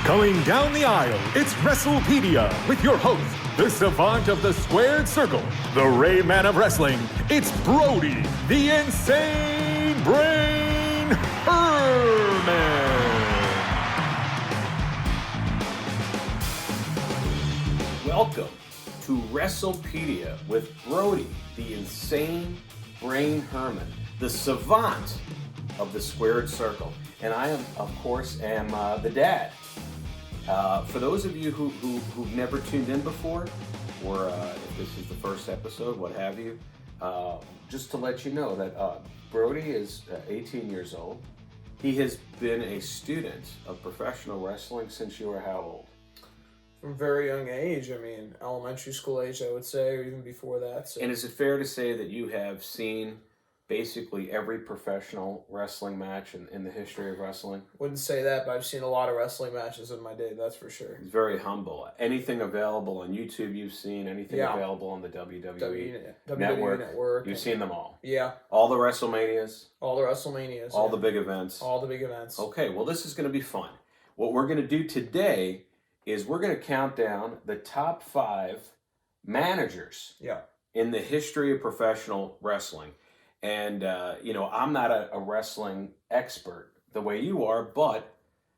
Coming down the aisle, it's WrestlePedia with your host, the savant of the squared circle, the Rayman of wrestling. It's Brody, the insane brain Herman. Welcome to WrestlePedia with Brody, the insane brain Herman, the savant of the squared circle. And I am, of course, the dad. For those of you who've never tuned in before, or if this is the first episode, what have you, just to let you know that Brody is 18 years old. He has been a student of professional wrestling since you were how old? From a very young age. I mean, elementary school age, I would say, or even before that. So. And is it fair to say that you have seen basically every professional wrestling match in the history of wrestling? Wouldn't say that, but I've seen a lot of wrestling matches in my day, that's for sure. He's very humble. Anything available on YouTube you've seen, anything available on the WWE Network, you've seen them all. Yeah. All the WrestleManias. All the WrestleManias. All the big events. All the big events. Okay, well this is going to be fun. What we're going to do today is we're going to count down the top 5 managers in the history of professional wrestling. And, I'm not a wrestling expert the way you are, but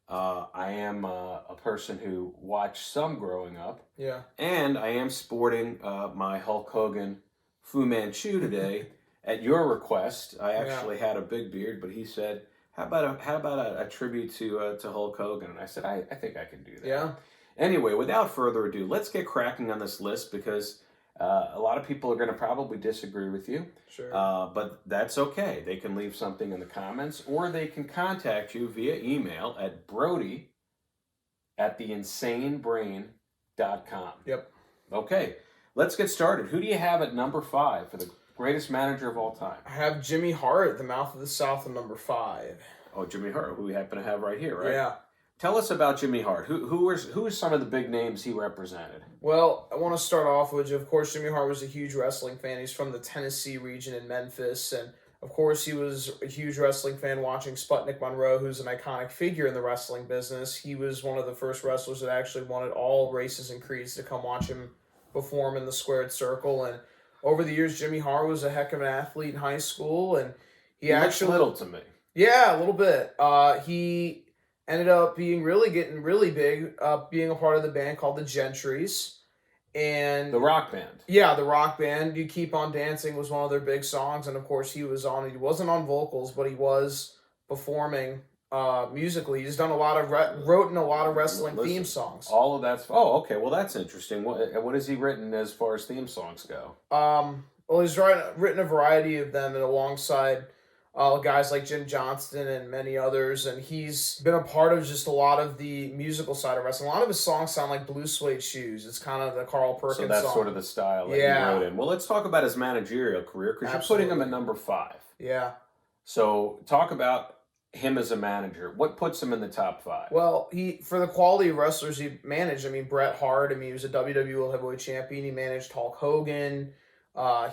I am a person who watched some growing up. Yeah. And I am sporting my Hulk Hogan Fu Manchu today at your request. I actually had a big beard, but he said, how about a tribute to Hulk Hogan? And I said, I think I can do that. Yeah. Anyway, without further ado, let's get cracking on this list because a lot of people are going to probably disagree with you. Sure. But that's okay. They can leave something in the comments or they can contact you via email at brody@theinsanebrain.com. Yep. Okay, let's get started. Who do you have at number 5 for the greatest manager of all time? I have Jimmy Hart, the Mouth of the South, at number 5. Oh, Jimmy Hart, who we happen to have right here, right? Yeah. Tell us about Jimmy Hart. Who are some of the big names he represented? Well, I want to start off with, of course, Jimmy Hart was a huge wrestling fan. He's from the Tennessee region in Memphis. And, of course, he was a huge wrestling fan watching Sputnik Monroe, who's an iconic figure in the wrestling business. He was one of the first wrestlers that actually wanted all races and creeds to come watch him perform in the squared circle. And over the years, Jimmy Hart was a heck of an athlete in high school. And he actually... little to me. Yeah, a little bit. He ended up getting really big, being a part of the band called the Gentrys. And the rock band. Yeah, the rock band. You Keep on Dancing was one of their big songs, and of course he wasn't on vocals, but he was performing musically. He's done wrote in a lot of wrestling theme songs. All of that's, okay, well that's interesting. What has he written as far as theme songs go? Well, he's written a variety of them and alongside guys like Jim Johnston and many others, and he's been a part of just a lot of the musical side of wrestling. A lot of his songs sound like Blue Suede Shoes. It's kind of the Carl Perkins song. So that's sort of the style that he wrote in. Well, let's talk about his managerial career, because you're putting him at number 5. Yeah. So talk about him as a manager. What puts him in the top 5? Well, for the quality of wrestlers he managed, Bret Hart, he was a WWE World Heavyweight Champion. He managed Hulk Hogan.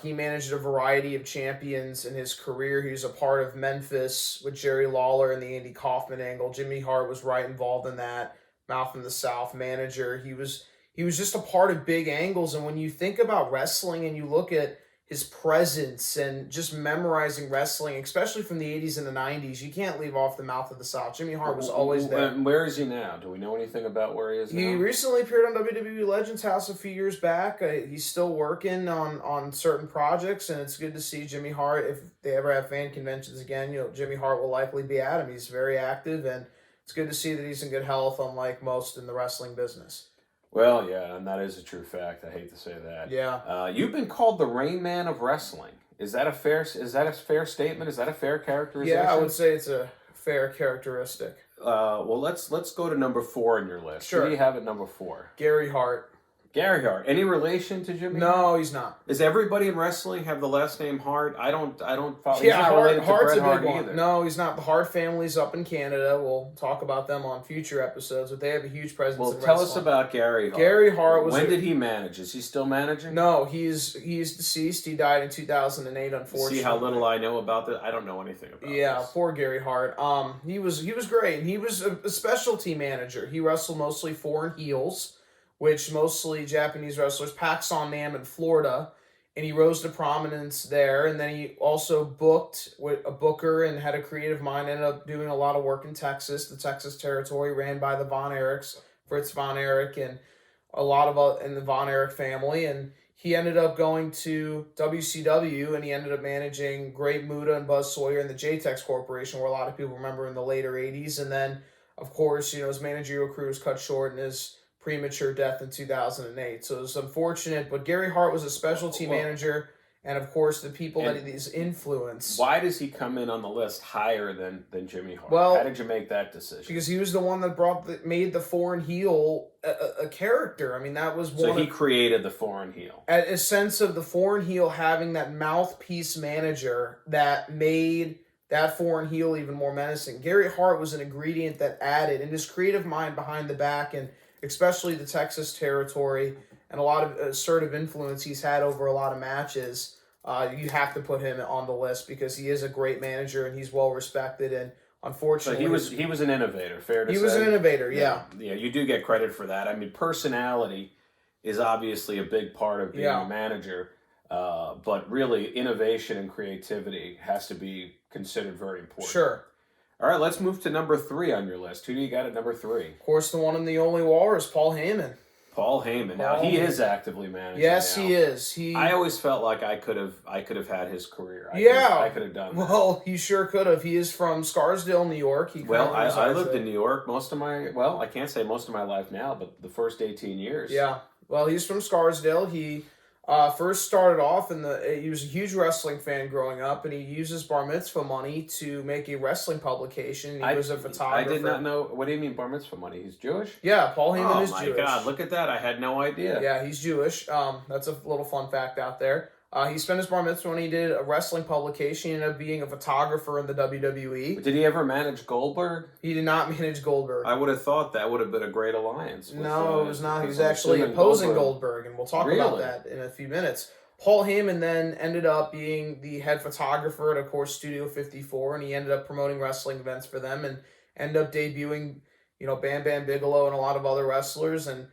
He managed a variety of champions in his career. He was a part of Memphis with Jerry Lawler and the Andy Kaufman angle. Jimmy Hart was right involved in that. Mouth in the South manager. He was just a part of big angles. And when you think about wrestling and you look at his presence and just memorizing wrestling, especially from the 80s and the 90s, you can't leave off the Mouth of the South. Jimmy Hart was always there. And where is he now? Do we know anything about where he is now? He recently appeared on WWE Legends House a few years back. He's still working on certain projects, and it's good to see Jimmy Hart. If they ever have fan conventions again, Jimmy Hart will likely be at him. He's very active, and it's good to see that he's in good health, unlike most in the wrestling business. Well, yeah, and that is a true fact. I hate to say that. Yeah. You've been called the Rain Man of wrestling. Is that a fair statement? Is that a fair characterization? Yeah, I would say it's a fair characteristic. Well, let's go to number 4 on your list. Sure. Who do you have at number 4? Gary Hart. Gary Hart. Any relation to Jimmy? No, he's not. Does everybody in wrestling have the last name Hart? I don't follow. Yeah, he's not related to Hart's Bret a Hart big one. either. No, he's not. The Hart family's up in Canada. We'll talk about them on future episodes, but they have a huge presence Well, in tell wrestling. us about Gary Hart. Gary Hart was... When did he manage? Is he still managing? No, he's deceased. He died in 2008, unfortunately. See how little I know about that? I don't know anything about this. Poor Gary Hart. He was great, and he was a specialty manager. He wrestled mostly foreign heels, which mostly Japanese wrestlers, Paxson Nam in Florida, and he rose to prominence there. And then he also booked with a booker and had a creative mind, ended up doing a lot of work in Texas, the Texas territory, ran by the Von Erichs, Fritz Von Erich, and a lot of in the Von Erich family. And he ended up going to WCW, and he ended up managing Great Muta and Buzz Sawyer in the JTEX Corporation, where a lot of people remember in the later 80s. And then, of course, his managerial career was cut short in his premature death in 2008. So it was unfortunate, but Gary Hart was a specialty manager, and of course the people that he's influenced. Why does he come in on the list higher than Jimmy Hart? Well, how did you make that decision? Because he was the one that made the foreign heel a character. I mean, that was one. So he created the foreign heel. A sense of the foreign heel having that mouthpiece manager that made that foreign heel even more menacing. Gary Hart was an ingredient that added, and his creative mind behind the back, and especially the Texas territory, and a lot of assertive influence he's had over a lot of matches. You have to put him on the list because he is a great manager and he's well respected. And unfortunately, so he was an innovator. Fair to say. He was an innovator. Yeah. Yeah, you do get credit for that. I mean, personality is obviously a big part of being a manager, but really innovation and creativity has to be considered very important. Sure. All right, let's move to number 3 on your list. Who do you got at number 3? Of course, the one and the only Walrus, Paul Heyman. Paul Heyman. Now he is actively managing. Yes, now. he is. I always felt like I could have had his career. I could have done that. Well, he sure could have. He is from Scarsdale, New York. I lived in New York I can't say most of my life now, but the first 18 years. Yeah. Well, he's from Scarsdale. He first started off he was a huge wrestling fan growing up, and he used his bar mitzvah money to make a wrestling publication. He was a photographer. I did not know. What do you mean bar mitzvah money? He's Jewish? Yeah, Paul Heyman is Jewish. Oh my God, look at that. I had no idea. Yeah, he's Jewish. That's a little fun fact out there. He spent his bar mitzvah when he did a wrestling publication. He ended up being a photographer in the WWE. Did he ever manage Goldberg? He did not manage Goldberg. I would have thought that would have been a great alliance. No, it was not. He was actually opposing Goldberg, and we'll talk about that in a few minutes. Paul Heyman then ended up being the head photographer at, of course, Studio 54, and he ended up promoting wrestling events for them and ended up debuting, Bam Bam Bigelow and a lot of other wrestlers. And,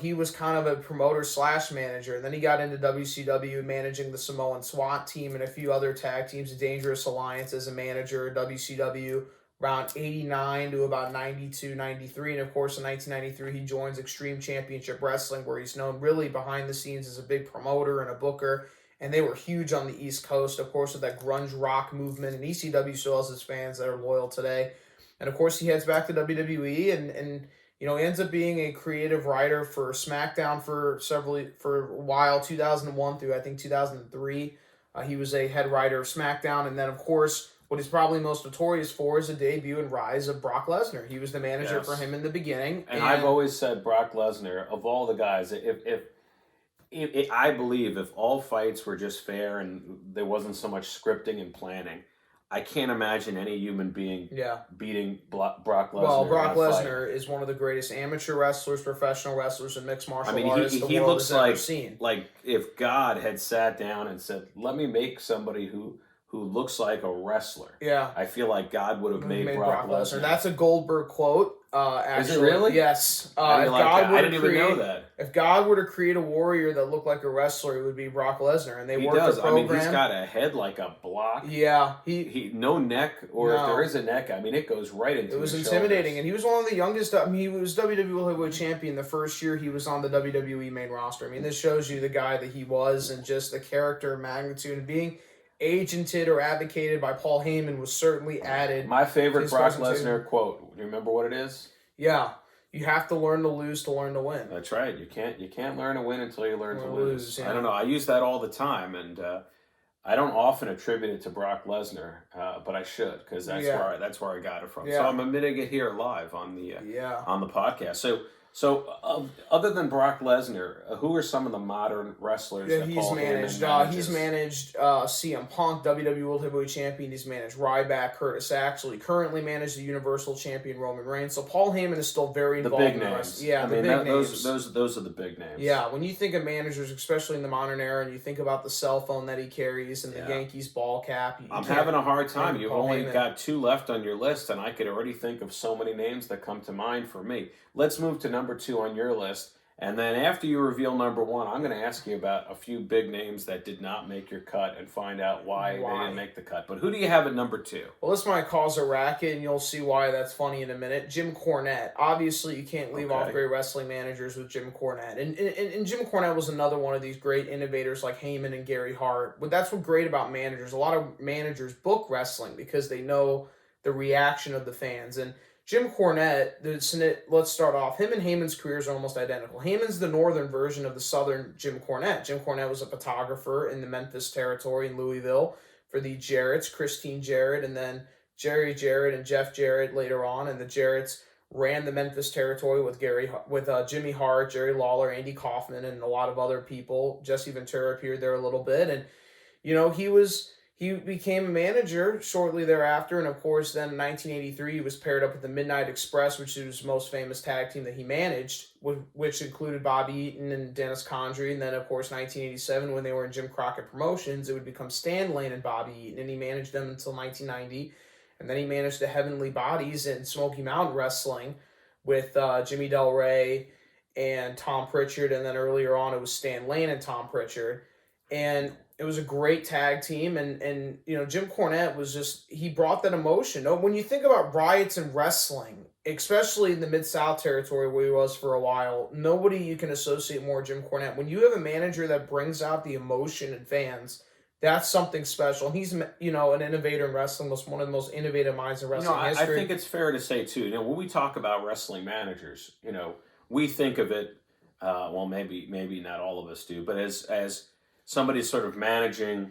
he was kind of a promoter / manager. And then he got into WCW managing the Samoan SWAT team and a few other tag teams, Dangerous Alliance as a manager at WCW around 89 to about 92, 93. And of course, in 1993, he joins Extreme Championship Wrestling, where he's known really behind the scenes as a big promoter and a booker. And they were huge on the East Coast, of course, with that grunge rock movement. And ECW still has his fans that are loyal today. And of course, he heads back to WWE and ends up being a creative writer for SmackDown for a while, 2001 through I think 2003. He was a head writer of SmackDown. And then, of course, what he's probably most notorious for is the debut and rise of Brock Lesnar. He was the manager for him in the beginning. And I've always said Brock Lesnar, of all the guys, if I believe if all fights were just fair and there wasn't so much scripting and planning, I can't imagine any human being beating Brock Lesnar. Well, Brock Lesnar is one of the greatest amateur wrestlers, professional wrestlers, and mixed martial artists the world has ever seen. Like if God had sat down and said, let me make somebody who looks like a wrestler. Yeah. I feel like God would have made Brock Lesnar. That's a Goldberg quote. Actually. Is it really? Yes. I didn't even know that. If God were to create a warrior that looked like a wrestler, it would be Brock Lesnar. And he does. I mean, he's got a head like a block. Yeah. He no neck, or if there is a neck, I mean, it goes right into his shoulders. It was intimidating. And he was one of the youngest. He was WWE Heavyweight Champion the first year he was on the WWE main roster. I mean, this shows you the guy that he was and just the character, magnitude, and being agented or advocated by Paul Heyman was certainly added. My favorite Brock Lesnar quote. Do you remember what it is? Yeah. You have to learn to lose to learn to win. That's right. You can't learn to win until you learn to lose. Yeah. I don't know. I use that all the time, and I don't often attribute it to Brock Lesnar, but I should, because that's where I got it from. Yeah. So I'm admitting it here live on the podcast. So, other than Brock Lesnar, who are some of the modern wrestlers that He's Paul managed. Heyman manages? He's managed CM Punk, WWE World Heavyweight Champion. He's managed Ryback, Curtis Axel. He currently manages the Universal Champion Roman Reigns. So Paul Heyman is still very The involved big in the names. wrestling. Yeah, I the mean, big names. those are the big names. Yeah, when you think of managers, especially in the modern era, and you think about the cell phone that he carries and the Yankees ball cap, I'm having a hard time. You've Paul only Heyman. got 2 left on your list, and I could already think of so many names that come to mind for me. Let's move to number 2 on your list. And then after you reveal number 1, I'm going to ask you about a few big names that did not make your cut and find out why they didn't make the cut. But who do you have at number 2? Well, this might cause a racket, and you'll see why that's funny in a minute. Jim Cornette. Obviously, you can't leave off great wrestling managers with Jim Cornette. And Jim Cornette was another one of these great innovators like Heyman and Gary Hart. But that's what's great about managers. A lot of managers book wrestling because they know the reaction of the fans. And Jim Cornette, let's start off. Him and Heyman's careers are almost identical. Heyman's the northern version of the southern Jim Cornette. Jim Cornette was a photographer in the Memphis territory in Louisville for the Jarretts, Christine Jarrett, and then Jerry Jarrett and Jeff Jarrett later on. And the Jarretts ran the Memphis territory with Jimmy Hart, Jerry Lawler, Andy Kaufman, and a lot of other people. Jesse Ventura appeared there a little bit. And, he became a manager shortly thereafter, and of course, then in 1983, he was paired up with the Midnight Express, which is his most famous tag team that he managed, which included Bobby Eaton and Dennis Condrey. And then, of course, 1987, when they were in Jim Crockett Promotions, it would become Stan Lane and Bobby Eaton, and he managed them until 1990. And then he managed the Heavenly Bodies in Smoky Mountain Wrestling with Jimmy Del Rey and Tom Pritchard, and then earlier on, it was Stan Lane and Tom Pritchard. And it was a great tag team, and Jim Cornette he brought that emotion. When you think about riots in wrestling, especially in the Mid-South territory where he was for a while, nobody you can associate more with Jim Cornette. When you have a manager that brings out the emotion in fans, that's something special. And he's, an innovator in wrestling, one of the most innovative minds in wrestling history. I think it's fair to say, too, when we talk about wrestling managers, we think of it, well, maybe not all of us do, but as somebody's sort of managing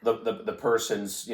the person's,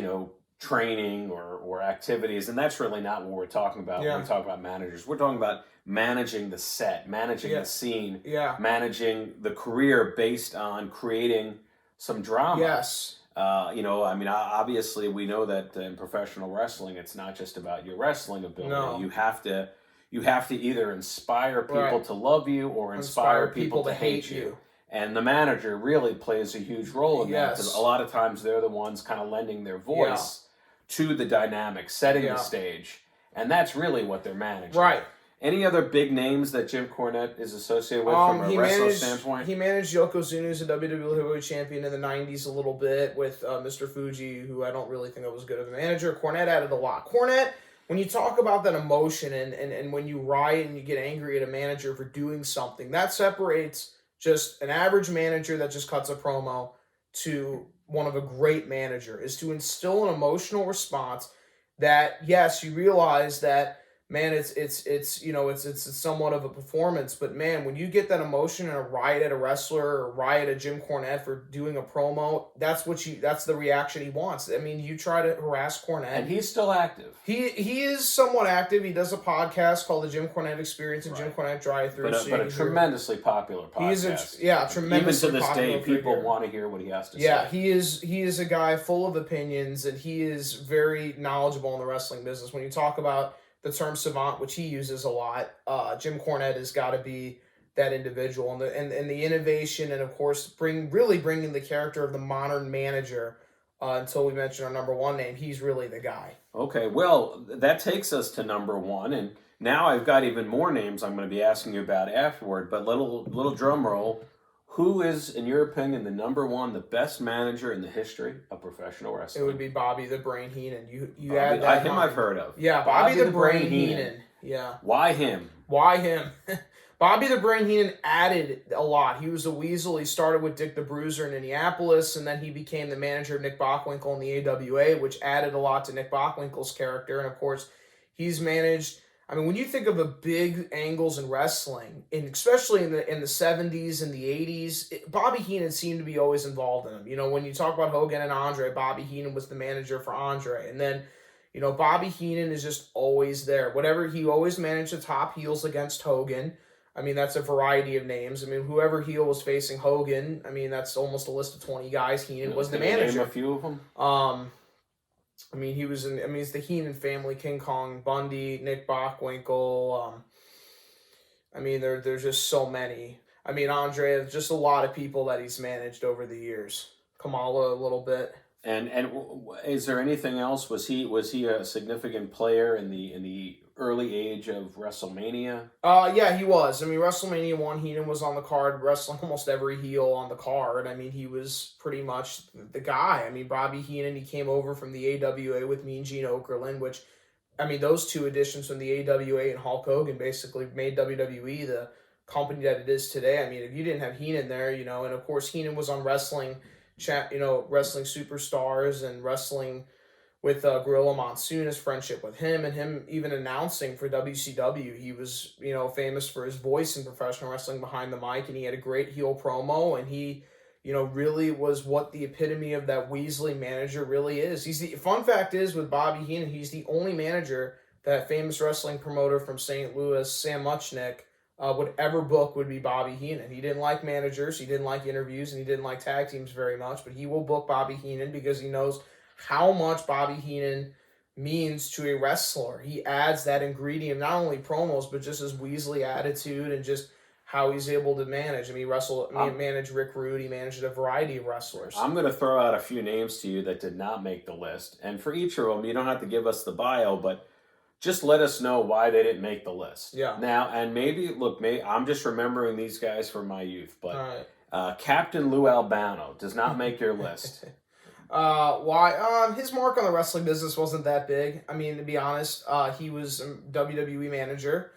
training or activities, and that's really not what we're talking about when we talk about managers. We're talking about managing the set, managing the scene, managing the career based on creating some drama. Yes. Obviously we know that in professional wrestling, it's not just about your wrestling ability. No. You have to either inspire people to love you or inspire people to hate you. And the manager really plays a huge role in that, because a lot of times they're the ones kind of lending their voice to the dynamic, setting the stage. And that's really what they're managing. Right. Any other big names that Jim Cornette is associated with from a wrestling standpoint? He managed Yokozuna, who's a WWE Heavyweight Champion in the 90s a little bit, with Mr. Fuji, who I don't really think was good of a manager. Cornette added a lot. Cornette, when you talk about that emotion and when you riot and you get angry at a manager for doing something, that separates just an average manager that just cuts a promo to one of a great manager, is to instill an emotional response that, yes, you realize that, man, it's somewhat of a performance, but man, when you get that emotion and a riot at a wrestler or riot at Jim Cornette for doing a promo, that's the reaction he wants. I mean, you try to harass Cornette, and he's still active. He is somewhat active. He does a podcast called the Jim Cornette Experience and Jim Cornette Drive-Thru. But a tremendously popular podcast. He's tremendously even to this popular day, people figure. want to hear what he has to say. Yeah, he is a guy full of opinions, and he is very knowledgeable in the wrestling business. When you talk about the term savant, which he uses a lot, Jim Cornette has got to be that individual, and the innovation, and of course bringing the character of the modern manager. Until we mention our number 1 name, he's really the guy. Okay, well, that takes us to number 1, and now I've got even more names I'm going to be asking you about afterward. But little drum roll. Who is, in your opinion, the number 1, the best manager in the history of professional wrestling? It would be Bobby the Brain Heenan. You add that him I've heard of. Yeah, Bobby the Brain Heenan. Yeah. Why him? Bobby the Brain Heenan added a lot. He was a weasel. He started with Dick the Bruiser in Indianapolis, and then he became the manager of Nick Bockwinkel in the AWA, which added a lot to Nick Bockwinkel's character. And of course, he's managed. I mean, when you think of the big angles in wrestling, and especially in the 70s and the 80s, Bobby Heenan seemed to be always involved in them. When you talk about Hogan and Andre, Bobby Heenan was the manager for Andre. And then, Bobby Heenan is just always there. He always managed the top heels against Hogan. I mean, that's a variety of names. I mean, whoever heel was facing Hogan, I mean, that's almost a list of 20 guys. Heenan was the Can you manager. name a few of them? I mean, it's the Heenan family, King Kong Bundy, Nick Bockwinkel. I mean, there's just so many. I mean, Andre, just a lot of people that he's managed over the years. Kamala a little bit. And is there anything else? Was he a significant player in the early age of WrestleMania? Yeah, he was. I mean, WrestleMania 1, Heenan was on the card, wrestling almost every heel on the card. I mean, he was pretty much the guy. I mean, Bobby Heenan, he came over from the AWA with Mean Gene Okerlund, which, I mean, those two additions from the AWA and Hulk Hogan basically made WWE the company that it is today. I mean, if you didn't have Heenan there, and of course Heenan was on Wrestling Superstars and wrestling with Gorilla Monsoon, his friendship with him, and him even announcing for WCW. He was, famous for his voice in professional wrestling behind the mic, and he had a great heel promo, and he, really was what the epitome of that Weasley manager really is. Fun fact is, with Bobby Heenan, he's the only manager that famous wrestling promoter from St. Louis, Sam Muchnick, would ever book would be Bobby Heenan. He didn't like managers, he didn't like interviews, and he didn't like tag teams very much, but he will book Bobby Heenan because he knows how much Bobby Heenan means to a wrestler. He adds that ingredient, not only promos, but just his Weasley attitude and just how he's able to manage. I mean, manage Rick Rude, he managed a variety of wrestlers. I'm going to throw out a few names to you that did not make the list. And for each of them, you don't have to give us the bio, but just let us know why they didn't make the list. Yeah. Now, and maybe I'm just remembering these guys from my youth, but right. Captain Lou Albano does not make your list. Why? His mark on the wrestling business wasn't that big. I mean, to be honest, he was a WWE manager.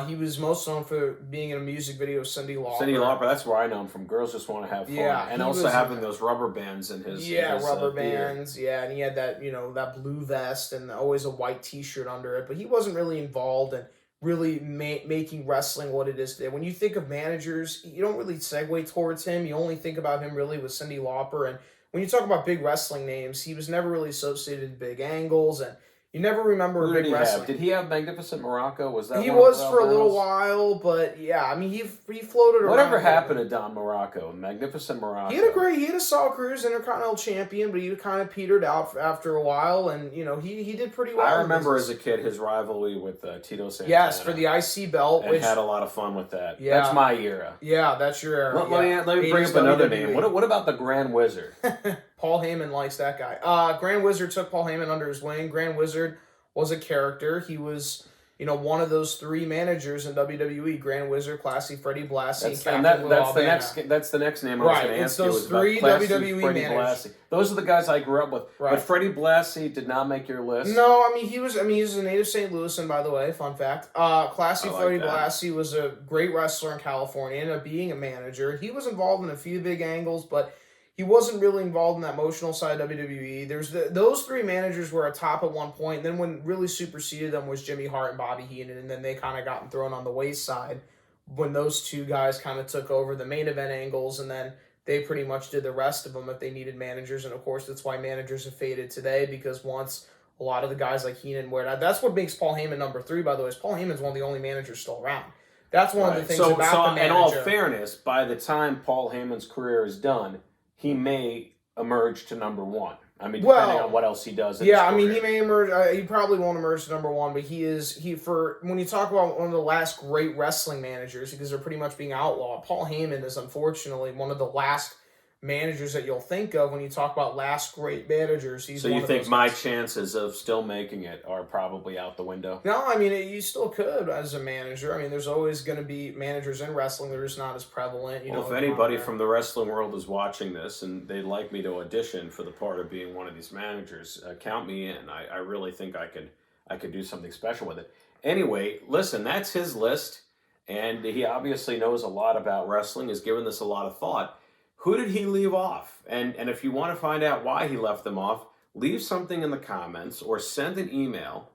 He was most known for being in a music video with Cyndi Lauper. Cyndi Lauper, that's where I know him from. Girls Just Want to Have Fun. Yeah, and also having those rubber bands in his rubber beard. bands. Yeah, and he had that, that blue vest and always a white t-shirt under it. But he wasn't really involved in really making wrestling what it is today. When you think of managers, you don't really segue towards him. You only think about him really with Cyndi Lauper. And when you talk about big wrestling names, he was never really associated with big angles, and you never remember big wrestling. Did he have Magnificent Morocco? Was that he was for a little while, but yeah, I mean he floated around. Whatever happened to Don Morocco, Magnificent Morocco? He had a solid career as Intercontinental Champion, but he kind of petered out after a while, and he did pretty well. I remember as a kid his rivalry with Tito Santana. Yes, for the IC belt, and had a lot of fun with that. Yeah, that's my era. Yeah, that's your era. Let me bring up another name. What about the Grand Wizard? Paul Heyman likes that guy. Grand Wizard took Paul Heyman under his wing. Grand Wizard was a character. He was, one of those three managers in WWE: Grand Wizard, Classy Freddie Blassie, that's the next name I was going to ask you. It's those three WWE managers. Those are the guys I grew up with. Right. But Freddie Blassie did not make your list. No, he was a native St. Louisan, by the way. Fun fact. Classy Freddie Blassie was a great wrestler in California, ended up being a manager. He was involved in a few big angles, but he wasn't really involved in that emotional side of WWE. Those three managers were atop at one point. Then when really superseded them was Jimmy Hart and Bobby Heenan, and then they kind of gotten thrown on the wayside when those two guys kind of took over the main event angles, and then they pretty much did the rest of them if they needed managers. And of course, that's why managers have faded today, because once a lot of the guys like Heenan that's what makes Paul Heyman number 3, by the way, is Paul Heyman's one of the only managers still around. That's one of the things about the manager. In all fairness, by the time Paul Heyman's career is done, he may emerge to number 1. I mean, depending on what else he does. He may emerge. He probably won't emerge to number 1, but when you talk about one of the last great wrestling managers, because they're pretty much being outlawed, Paul Heyman is unfortunately one of the last managers that you'll think of when you talk about last great managers. So you think my chances of still making it are probably out the window? No, I mean, you still could as a manager. I mean, there's always going to be managers in wrestling. They're just not as prevalent. If anybody from the wrestling world is watching this and they'd like me to audition for the part of being one of these managers, count me in. I really think I could do something special with it. Anyway, listen, that's his list, and he obviously knows a lot about wrestling, has given this a lot of thought. Who did he leave off? And if you want to find out why he left them off, leave something in the comments or send an email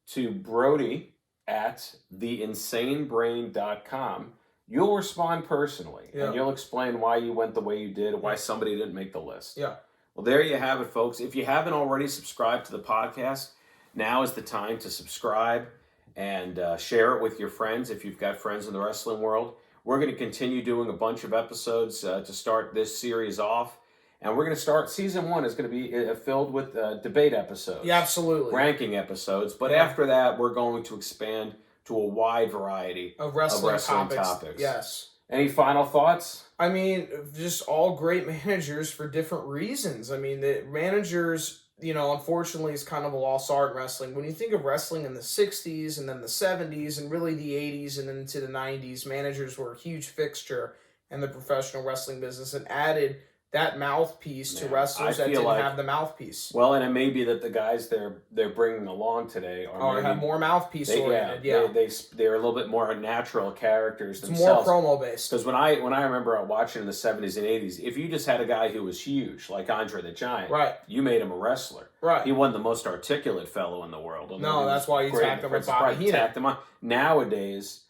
to brody@theinsanebrain.com. You'll respond personally, and you'll explain why you went the way you did, why somebody didn't make the list. Yeah. Well, there you have it, folks. If you haven't already subscribed to the podcast, now is the time to subscribe and share it with your friends if you've got friends in the wrestling world. We're going to continue doing a bunch of episodes to start this series off. And we're going to start, season 1 is going to be filled with debate episodes. Yeah, absolutely. Ranking episodes. But Yeah. after that, we're going to expand to a wide variety Of wrestling topics. Yes. Any final thoughts? I mean, just all great managers for different reasons. I mean, the managers, unfortunately, is kind of a lost art in wrestling. When you think of wrestling in the 60s and then the 70s and really the 80s and into the 90s, managers were a huge fixture in the professional wrestling business and added that mouthpiece to wrestlers that didn't have the mouthpiece. Well, and it may be that the guys they're bringing along today or have more mouthpiece oriented. They're a little bit more natural characters It's themselves. more promo based. Because when I remember watching in the 70s and 80s, if you just had a guy who was huge, like Andre the Giant, Right. you made him a wrestler. Right. He wasn't the most articulate fellow in the world. No, that's why you tacked him with Bobby Heenan. Tacked him on. Nowadays,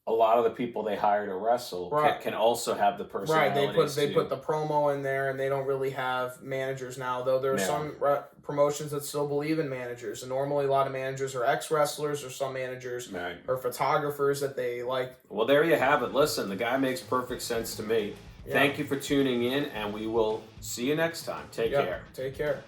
a lot of the people they hire to wrestle can also have the personalities. Right, they put the promo in there, and they don't really have managers now. Though there are some promotions that still believe in managers, and normally a lot of managers are ex-wrestlers, or some managers are photographers that they like. Well, there you have it. Listen, the guy makes perfect sense to me. Yeah. Thank you for tuning in, and we will see you next time. Take care. Take care.